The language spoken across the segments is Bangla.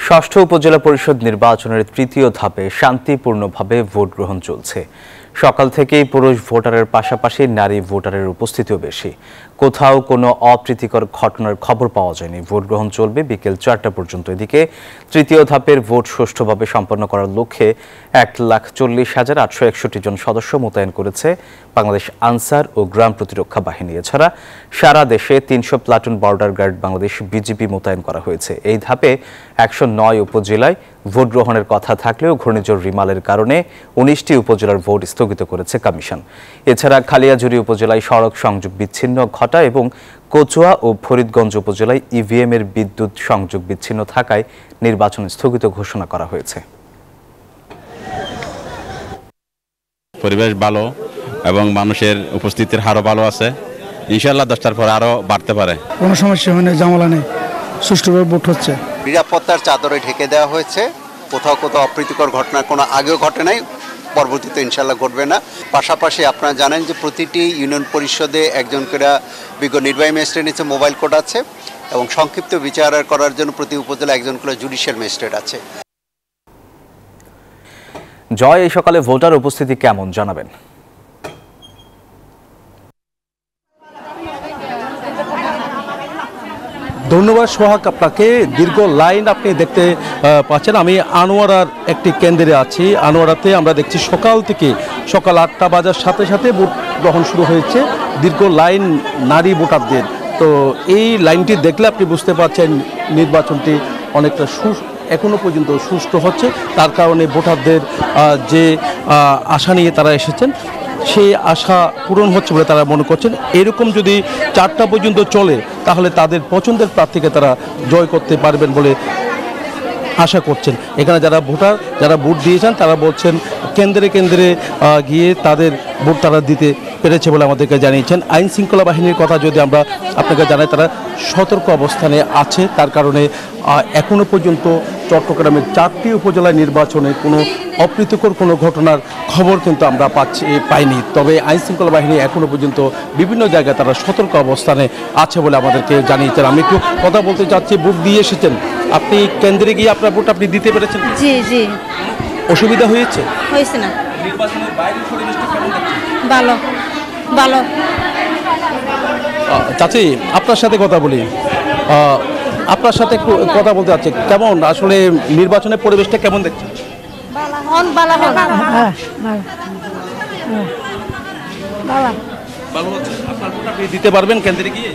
ষষ্ঠ উপজেলা পরিষদ নির্বাচনের তৃতীয় ধাপে শান্তিপূর্ণভাবে ভোট গ্রহণ চলছে। সকাল থেকেই পুরুষ ভোটারের পাশাপাশি নারী ভোটারের উপস্থিতিও বেশি। কোথাও কোনো অপ্রীতিকর ঘটনার খবর পাওয়া যায়নি। ভোট গ্রহণ চলবে বিকেল 4টা পর্যন্ত। এদিকে তৃতীয় ধাপের ভোট সুষ্ঠুভাবে সম্পন্ন করার লক্ষ্যে 1,40,861 জন সদস্য মোতায়েন করেছে বাংলাদেশ আনসার ও গ্রাম প্রতিরক্ষা বাহিনী। এছাড়া সারা দেশে 300 platoon border guard Bangladesh BGB মোতায়েন করা হয়েছে। এই ধাপে 109 উপজেলায় ভোট গ্রহণের কথা থাকলেও ঘূর্ণিঝড় রিমালের কারণে 19টি উপজেলার ভোট স্থগিত করেছে কমিশন। এছাড়া খালিয়াজুড়ি উপজেলায় সড়ক সংযোগ বিচ্ছিন্ন ঘটায় এবং কচুয়া ও ফরিদগঞ্জ উপজেলায় ইভিএম এর বিদ্যুৎ সংযোগ বিচ্ছিন্ন থাকায় নির্বাচন স্থগিত ঘোষণা করা হয়েছে। পরিবেশ ভালো এবং মানুষের উপস্থিতির হারও ভালো আছে। ইনশাআল্লাহ 10টার পর আরও বাড়তে পারে। কোনো সমস্যা হয় না, ঝামেলা নেই, সুষ্ঠুভাবে ভোট হচ্ছে। নিরাপত্তার চাদরে ঢেকে দেওয়া হয়েছে। কোথাও কোথাও অপ্রীতিকর ঘটনা কোনো আগেও ঘটে নাই, পরবর্তীতে ইনশাআল্লাহ ঘটবে না। পাশাপাশি আপনারা জানেন যে প্রতিটি ইউনিয়ন পরিষদে একজন করে বিজ্ঞ নির্বাহী ম্যাজিস্ট্রেট নিচে মোবাইল কোর্ট আছে এবং সংক্ষিপ্ত বিচার করার জন্য প্রতি উপজেলা একজন করে জুডিশিয়াল ম্যাজিস্ট্রেট আছে। জয়, এই সকালে ভোটার উপস্থিতি কেমন জানাবেন? ধন্যবাদ সোহাগ আপনাকে। দীর্ঘ লাইন আপনি দেখতে পাচ্ছেন। আমি আনোয়ারার একটি কেন্দ্রে আছি। আনোয়ারাতে আমরা দেখছি সকাল 8টা বাজার সাথে সাথে ভোট গ্রহণ শুরু হয়েছে। দীর্ঘ লাইন নারী ভোটারদের। তো এই লাইনটি দেখলে আপনি বুঝতে পারছেন নির্বাচনটি অনেকটা এখনো পর্যন্ত সুষ্ঠু হচ্ছে। তার কারণে ভোটারদের যে আশা নিয়ে তারা এসেছেন সেই আশা পূরণ হচ্ছে বলে তারা মনে করছেন। এরকম যদি 4টা পর্যন্ত চলে তাহলে তাদের পছন্দের প্রার্থীকে তারা জয় করতে পারবেন বলে আশা করছেন। এখানে যারা ভোট দিয়েছেন তারা বলছেন কেন্দ্রে কেন্দ্রে গিয়ে তাদের ভোট তারা দিতে পেরেছে বলে আমাদেরকে জানিয়েছেন। আইন শৃঙ্খলা বাহিনীর কথা যদি আমরা আপনাকে জানাই, তারা সতর্ক অবস্থানে আছে। তার কারণে এখনো পর্যন্ত চট্টগ্রামের 4টি উপজেলা নির্বাচনে কোনো অপ্রীতিকর কোনো ঘটনার খবর কিন্তু আমরা পাইনি। তবে আইন শৃঙ্খলা বাহিনী এখনো পর্যন্ত বিভিন্ন জায়গায় তারা সতর্ক অবস্থানে আছে বলে আমাদেরকে জানিয়েছেন। আমি একটু কথা বলতে চাচ্ছি, ভোট দিয়ে এসেছেন, আপনি কেন্দ্রে গিয়ে আপনার ভোট আপনি দিতে পেরেছেন? জি জি। অসুবিধা হয়েছে? হয়েছে না। নির্বাচনের বাইরের পরিবেশটা কেমন লাগছে? ভালো ভালো। চাচি, আপনার সাথে কথা বলি। আপনার সাথে একটু কথা বলতে চাচ্ছি, কেমন আসলে নির্বাচনের পরিবেশটা কেমন দেখছেন? ভালো হচ্ছে। আপনার ভোট আপনি দিতে পারবেন কেন্দ্রে গিয়ে?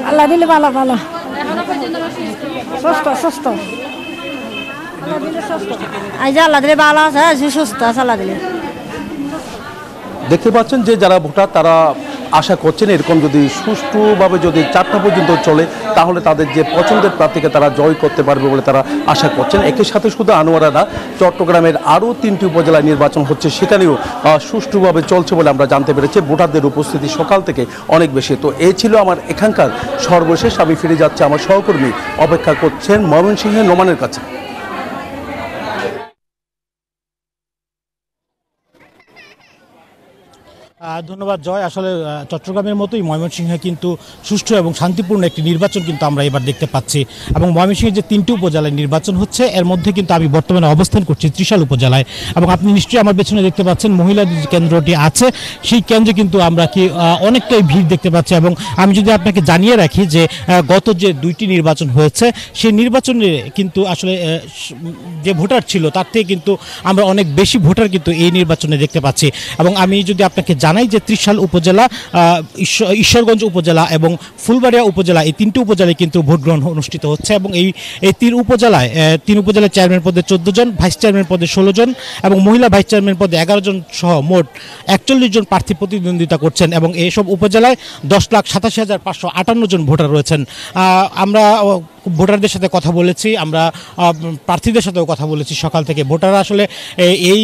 আল্লাহ দিলে ভালো ভালো, সুস্থ সুস্থ। আল্লাহ দিলে ভালো আছে, সুস্থ আছে আল্লাহ দিলে। দেখতে পাচ্ছেন যে যারা ভোটার তারা আশা করছেন এরকম যদি সুষ্ঠুভাবে যদি 4টা পর্যন্ত চলে তাহলে তাদের যে পছন্দের প্রার্থীকে তারা জয় করতে পারবে বলে তারা আশা করছেন। একই সাথে শুধু আনোয়ারা না, চট্টগ্রামের আরও 3টি উপজেলায় নির্বাচন হচ্ছে, সেখানেও সুষ্ঠুভাবে চলছে বলে আমরা জানতে পেরেছি। ভোটারদের উপস্থিতি সকাল থেকে অনেক বেশি। তো এই ছিল আমার এখানকার সর্বশেষ। আমি ফিরে যাচ্ছি, আমার সহকর্মী অপেক্ষা করছেন ময়মনসিংহের নোমানের কাছে। ধন্যবাদ জয়। আসলে চট্টগ্রামের মতোই ময়মনসিংহে কিন্তু সুষ্ঠু এবং শান্তিপূর্ণ একটি নির্বাচন কিন্তু আমরা এবার দেখতে পাচ্ছি। এবং ময়মনসিংহের যে 3টি উপজেলায় নির্বাচন হচ্ছে এর মধ্যে কিন্তু আমি বর্তমানে অবস্থান করছি ত্রিশাল উপজেলায়। এবং আপনি নিশ্চয়ই আমার পেছনে দেখতে পাচ্ছেন মহিলা যে কেন্দ্রটি আছে সেই কেন্দ্রে কিন্তু আমরা অনেকটাই ভিড় দেখতে পাচ্ছি। এবং আমি যদি আপনাকে জানিয়ে রাখি যে গত যে 2টি নির্বাচন হয়েছে সেই নির্বাচনে কিন্তু আসলে যে ভোটার ছিল তার থেকে কিন্তু আমরা অনেক বেশি ভোটার কিন্তু এই নির্বাচনে দেখতে পাচ্ছি। এবং আমি যদি আপনাকে জানাই যে ত্রিশাল উপজেলা, ঈশ্বরগঞ্জ উপজেলা এবং ফুলবাড়িয়া উপজেলা, এই 3টি উপজেলায় কিন্তু ভোট গ্রহণ অনুষ্ঠিত হচ্ছে। এবং এই 3 উপজেলায় চেয়ারম্যান পদে 14 জন, ভাইস চেয়ারম্যান পদে 16 জন এবং মহিলা ভাইস চেয়ারম্যান পদে 11 জন সহ মোট 41 জন প্রার্থী প্রতিদ্বন্দ্বিতা করছেন। এবং এইসব উপজেলায় 10,87,558 জন ভোটার রয়েছেন। আমরা ভোটারদের সাথে কথা বলেছি, আমরা প্রার্থীদের সাথেও কথা বলেছি সকাল থেকে। ভোটাররা আসলে এই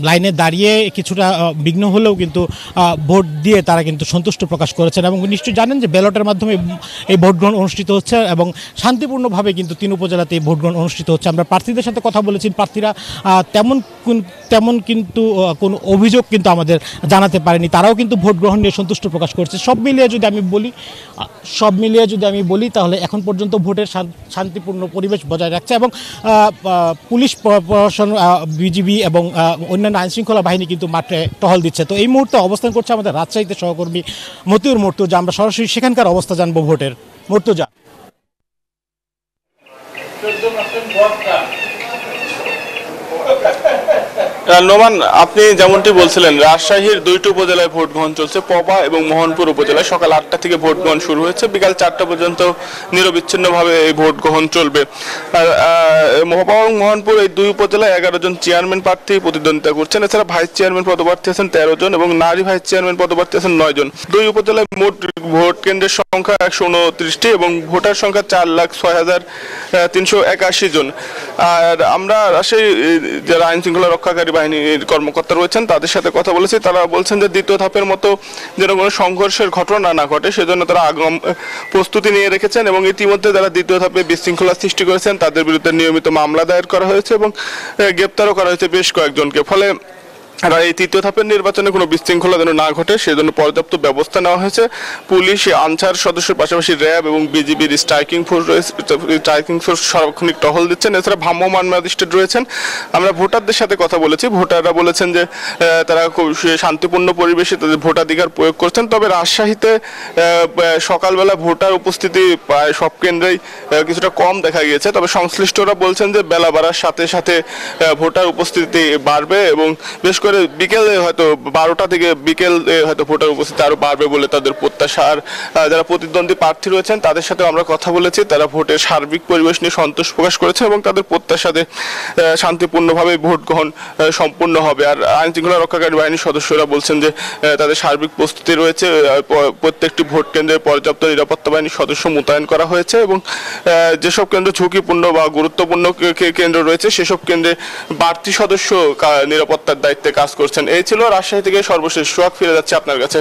লাইনে দাঁড়িয়ে কিছুটা বিঘ্ন হলেও কিন্তু ভোট দিয়ে তারা কিন্তু সন্তুষ্ট প্রকাশ করেছেন এবং নিশ্চয়ই জানেন যে ব্যালটের মাধ্যমে এই ভোট গ্রহণ অনুষ্ঠিত হচ্ছে এবং শান্তিপূর্ণভাবে কিন্তু 3 উপজেলাতে এই ভোট গ্রহণ অনুষ্ঠিত হচ্ছে। আমরা প্রার্থীদের সাথে কথা বলেছি, প্রার্থীরা তেমন কিন্তু কোনো অভিযোগ কিন্তু আমাদের জানাতে পারেনি, তারাও কিন্তু ভোট গ্রহণ নিয়ে সন্তুষ্ট প্রকাশ করছে। সব মিলিয়ে যদি আমি বলি তাহলে এখন পর্যন্ত ভোটের শান্তিপূর্ণ পরিবেশ বজায় রাখছে এবং পুলিশ প্রশাসন, বিজিবি এবং অন্যান্য আইনশৃঙ্খলা বাহিনী কিন্তু মাঠে টহল দিচ্ছে। তো এই মুহূর্তে অবস্থান করছে আমাদের রাজশাহীতে সহকর্মী মতিউর মর্তুজা। আমরা সরাসরি সেখানকার অবস্থা জানবো ভোটের। মর্তুজা। নোমান, আপনি যেমনটি বলছিলেন রাজশাহীর 2টি উপজেলায় ভোট গ্রহণ চলছে। পবা এবং মোহনপুর উপজেলায় সকাল 8টা থেকে ভোট গ্রহণ শুরু হয়েছে, বিকাল 4টা পর্যন্ত নিরবিচ্ছিন্নভাবে এই ভোট গ্রহণ চলবে। পবা এবং মোহনপুর এই 2 উপজেলায় 11 জন চেয়ারম্যান প্রার্থী প্রতিদ্বন্দ্বিতা করছেন। এছাড়া ভাইস চেয়ারম্যান পদপ্রার্থী আছেন 13 জন এবং নারী ভাইস চেয়ারম্যান পদপ্রার্থী আছেন 9 জন। 2 উপজেলায় মোট ভোট কেন্দ্রের সংখ্যা 129টি এবং ভোটার সংখ্যা 4,06,381 জন। আর আমরা রাজশাহী যারা আইন শৃঙ্খলা রক্ষাকারী বাহিনীর কর্মকর্তা রয়েছেন তাদের সাথে কথা বলেছি। তারা বলছেন যে দ্বিতীয় ধাপের মতো যেন কোনো সংঘর্ষের ঘটনা না ঘটে সেজন্য তারা আগাম প্রস্তুতি নিয়ে রেখেছেন এবং ইতিমধ্যে যারা দ্বিতীয় ধাপে বিশৃঙ্খলা সৃষ্টি করেছেন তাদের বিরুদ্ধে নিয়মিত মামলা দায়ের করা হয়েছে এবং গ্রেপ্তারও করা হয়েছে বেশ কয়েকজনকে। ফলে আর এই তৃতীয় ধাপের নির্বাচনে কোনো বিশৃঙ্খলা যেন না ঘটে সেজন্য পর্যাপ্ত ব্যবস্থা নেওয়া হয়েছে। পুলিশ, আনসার সদস্যের পাশাপাশি র্যাব এবং বিজিবির স্ট্রাইকিং ফোর্স সার্বক্ষণিক টহল দিচ্ছেন। এছাড়া ভ্রাম্যমাণ ম্যাজিস্ট্রেট রয়েছেন। আমরা ভোটারদের সাথে কথা বলেছি, ভোটাররা বলেছেন যে তারা খুব শান্তিপূর্ণ পরিবেশে তাদের ভোটাধিকার প্রয়োগ করছেন। তবে রাজশাহীতে সকালবেলা ভোটার উপস্থিতি প্রায় সব কেন্দ্রেই কিছুটা কম দেখা গিয়েছে। তবে সংশ্লিষ্টরা বলছেন যে বেলা বাড়ার সাথে সাথে ভোটার উপস্থিতি বাড়বে এবং বেশ করে বিকেলে হয়তো 12টা থেকে বিকেলে হয়তো ভোটার উপস্থিতি আরো বাড়বে বলে তাদের প্রত্যাশা। আর যারা প্রতিদ্বন্দ্বী প্রার্থী রয়েছেন তাদের সাথেও আমরা কথা বলেছি, তারা ভোটের সার্বিক পরিবেশ নিয়ে সন্তোষ প্রকাশ করেছে এবং তাদের প্রত্যাশাতে শান্তিপূর্ণভাবে ভোট গ্রহণ সম্পূর্ণ হবে। আর আইন শৃঙ্খলা রক্ষাকারী বাহিনীর সদস্যরা বলছেন যে তাদের সার্বিক প্রস্তুতি রয়েছে, প্রত্যেকটি ভোট কেন্দ্রে পর্যাপ্ত নিরাপত্তা বাহিনীর সদস্য মোতায়েন করা হয়েছে এবং যেসব কেন্দ্র ঝুঁকিপূর্ণ বা গুরুত্বপূর্ণ কেন্দ্র রয়েছে সেসব কেন্দ্রে বাড়তি সদস্য নিরাপত্তার দায়িত্বে কাজ করছেন। এই ছিল রাজশাহী থেকে সর্বশেষ সোহাগ, ফিরে যাচ্ছে আপনার কাছে।